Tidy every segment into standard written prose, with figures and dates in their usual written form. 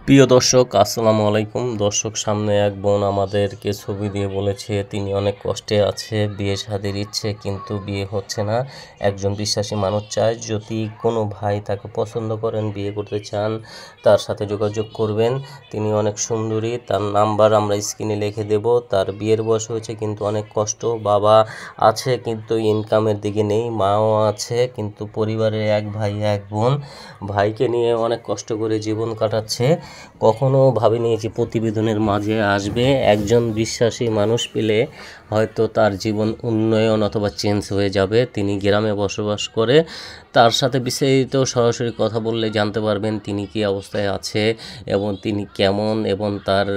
প্রিয় দর্শক, আসসালামু আলাইকুম। দর্শক, সামনে এক বোন আমাদেরকে ছবি দিয়ে বলেছে তিনি অনেক কষ্টে আছে, বিয়ে শাদির ইচ্ছে কিন্তু বিয়ে হচ্ছে না। একজন বিশ্বাসী মানুষ চায়, যদি কোনো ভাই তাকে পছন্দ করেন, বিয়ে করতে চান, তার সাথে যোগাযোগ করবেন। তিনি অনেক সুন্দরী, তার নাম্বার আমরা স্ক্রিনে লিখে দেব। তার বিয়ের বয়স হয়েছে কিন্তু অনেক কষ্ট, বাবা আছে কিন্তু ইনকামের দিকে নেই, মাও আছে কিন্তু পরিবারে এক ভাই এক বোন, ভাইকে নিয়ে অনেক কষ্ট করে জীবন কাটাচ্ছে। কখনো ভাবিনি যে প্রতিবেদনের মাঝে আসবে। একজন বিশ্বাসী মানুষ পেলে হয়তো তার জীবন উন্নয়ন অথবা চেঞ্জ হয়ে যাবে। তিনি গ্রামে বসবাস করে, তার সাথে বিস্তারিত সরাসরি কথা বললে জানতে পারবেন তিনি কী অবস্থায় আছে এবং তিনি কেমন এবং তার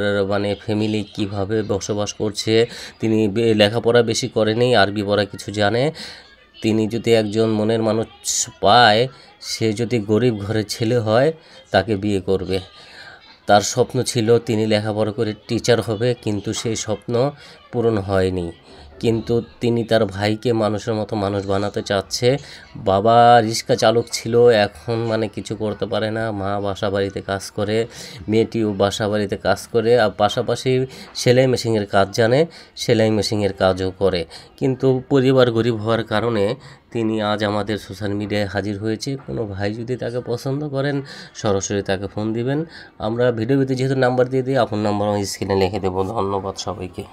ফ্যামিলি কিভাবে বসবাস করছে। তিনি লেখাপড়া বেশি করেনি, আরবি পড়া কিছু জানে। তিনি যদি একজন মনের মানুষ পায়, সে যদি গরিব ঘরের ছেলে হয়, তাকে বিয়ে করবে। তার স্বপ্ন ছিল তিনি লেখাপড়া করে টিচার হবে, কিন্তু সেই স্বপ্ন পূরণ হয়নি। কিন্তু তিনি তার ভাইকে মানুষের মতো মানুষ বানাতে চাচ্ছে। বাবা রিক্সা চালক ছিল, এখন কিছু করতে পারে না। মা বাসা বাড়িতে কাজ করে, মেয়েটিও বাসা বাড়িতে কাজ করে, আর পাশাপাশি সেলাই মেশিনের কাজ জানে, সেলাই মেশিনের কাজও করে। কিন্তু পরিবার গরিব হওয়ার কারণে তিনি আজ আমাদের সোশ্যাল মিডিয়ায় হাজির হয়েছে। কোনো ভাই যদি তাকে পছন্দ করেন, সরাসরি তাকে ফোন দিবেন। আমরা ভিডিওতে যেহেতু নাম্বার দিয়ে দিই, আপনার নাম্বার আমি স্ক্রিনে লিখে দেবো। ধন্যবাদ সবাইকে।